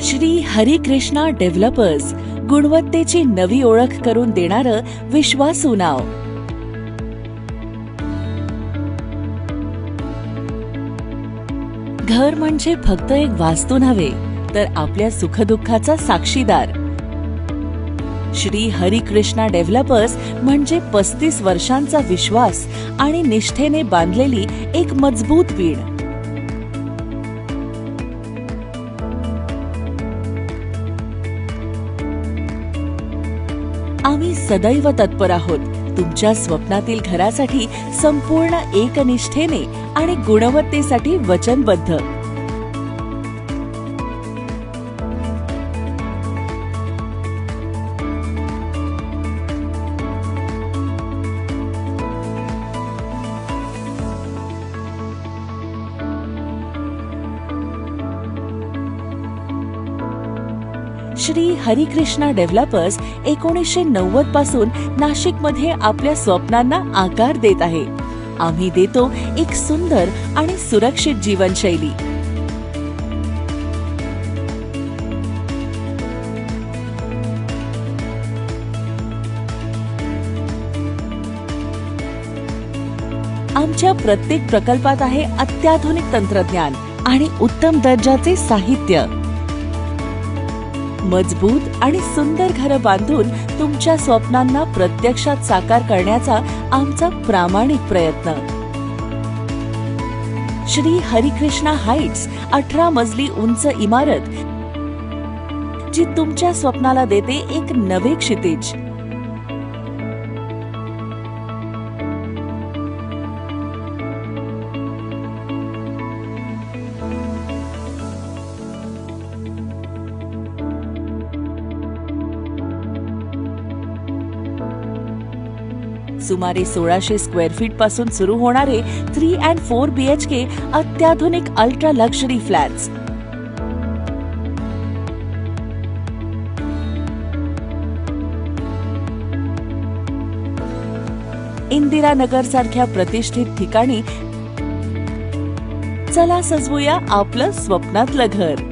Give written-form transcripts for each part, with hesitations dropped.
Shri Harikrishna developers, गुणवत्तेची नवी ओळख करून देणारं विश्वासू नाव. घर म्हणजे फक्त एक वास्तू नव्हे, तर आपल्या सुखदुःखाचा साक्षीदार. श्री हरिकृष्णा डेव्हलपर्स म्हणजे 35 वर्षांचा विश्वास आणि निष्ठेने बांधलेली एक मजबूत वीण. आम्ही सदैव तत्पर आहोत तुमच्या स्वप्नातील घरासाठी संपूर्ण एकनिष्ठेने आणि गुणवत्तेसाठी वचनबद्ध. श्री हरिकृष्णा डेव्हलपर्स 1990 पासून नाशिकमध्ये आपल्या स्वप्नांना आकार देत आहे. आम्ही देतो एक सुंदर आणि सुरक्षित जीवनशैली. आमच्या प्रत्येक प्रकल्पात आहे अत्याधुनिक तंत्रज्ञान आणि उत्तम दर्जाचे साहित्य. मजबूत आणि सुंदर घरं बांधून तुमच्या स्वप्नांना प्रत्यक्षात साकार करण्याचा आमचा प्रामाणिक प्रयत्न. श्री हरिकृष्णा हाइट्स 18 मजली उंच इमारत, जी तुमच्या स्वप्नाला देते एक नवे क्षितिज. सुमारे 1600 स्क्वेअर फीट पासून सुरू होणारे 3 and 4 BHK अत्याधुनिक अल्ट्रा लक्झरी फ्लॅट्स. इंदिरानगर सारख्या प्रतिष्ठित ठिकाणी चला सजवूया आपलं स्वप्नातलं घर.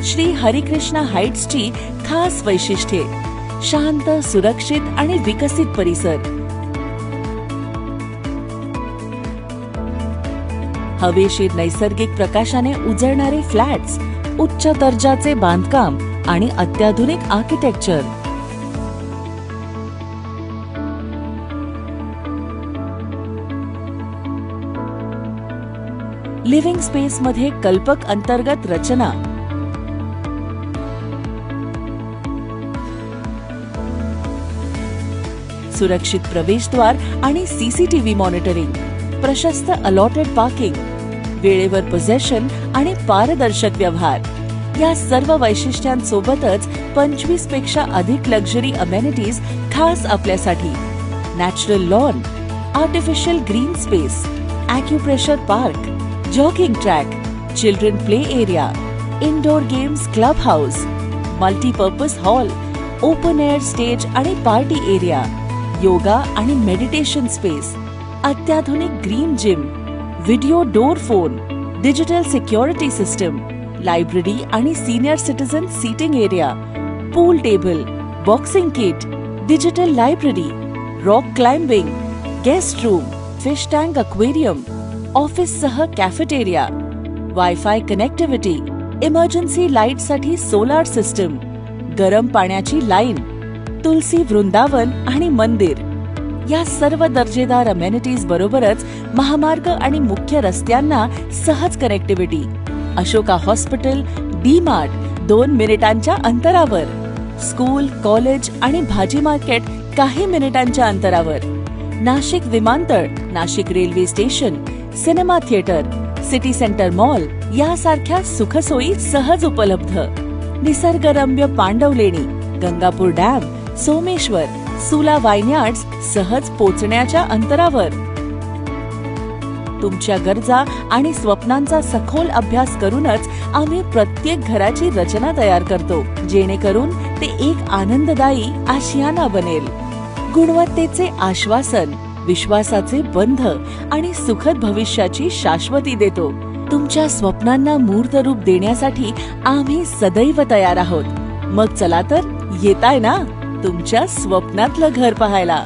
श्री हरिकृष्णा हाइट्सची खास वैशिष्ट्ये: शांत, सुरक्षित आणि विकसित परिसर, हवेशीर नैसर्गिक प्रकाशाने उजळणारे फ्लॅट्स, उच्च दर्जाचे बांधकाम आणि अत्याधुनिक आर्किटेक्चर. लिव्हिंग स्पेसमध्ये कल्पक अंतर्गत रचना, सुरक्षित प्रवेशद्वार आणि CCTV मॉनिटरिंग, प्रशस्त अलॉटेड पार्किंग, वेळेवर पोझेशन आणि पारदर्शक व्यवहार. या सर्व वैशिष्ट्यांसोबतच 25 पेक्षा अधिक लक्झरी अमेनिटीज खास आपल्यासाठी. Natural lawn, artificial green space, acupressure park, jogging track, children play area, indoor games club house, multipurpose hall, open air stage आणि पार्टी एरिया, योगा आणि मेडिटेशन स्पेस, अत्याधुनिक green gym, video door phone, digital security system, library आणि senior citizen seating area, pool table, boxing kit, digital library, rock climbing, guest room, fish tank aquarium, ऑफिससह cafeteria, wifi connectivity, emergency लाईटसाठी solar system, गरम पाण्याची line, तुलसी वृंदावन आणि मंदिर. या सर्व दर्जेदार अमेनिटीज बरोबरच महामार्ग आणि मुख्य रस्त्यांना सहज कनेक्टिव्हिटी. अशोका हॉस्पिटल, D-Mart 2 मिनिटांच्या अंतरावर, स्कूल, कॉलेज आणि भाजी मार्केट काही मिनिटांच्या अंतरावर, नाशिक विमानतळ, Nashik railway station, cinema theatre, city centre mall यासारख्या सुखसोयी सहज उपलब्ध. निसर्गरम्य पांडवलेणी, गंगापूर डॅम, सोमेश्वर, सुला वाईनयार्ड्स सहज पोचण्याच्या अंतरावर. तुमच्या गरजा आणि स्वप्नांचा सखोल अभ्यास करूनच आम्ही प्रत्येक घराची रचना तयार करतो, जेणेकरून ते एक आनंददायी आशियाना बनेल. गुणवत्तेचे आश्वासन विश्वासाचे बंध आणि सुखद भविष्याची शाश्वती देतो. तुमच्या स्वप्नांना मूर्त रूप देण्यासाठी आम्ही सदैव तयार आहोत. मग चला तर, येताय ना तुमच्या स्वप्नातलं घर पाहायला.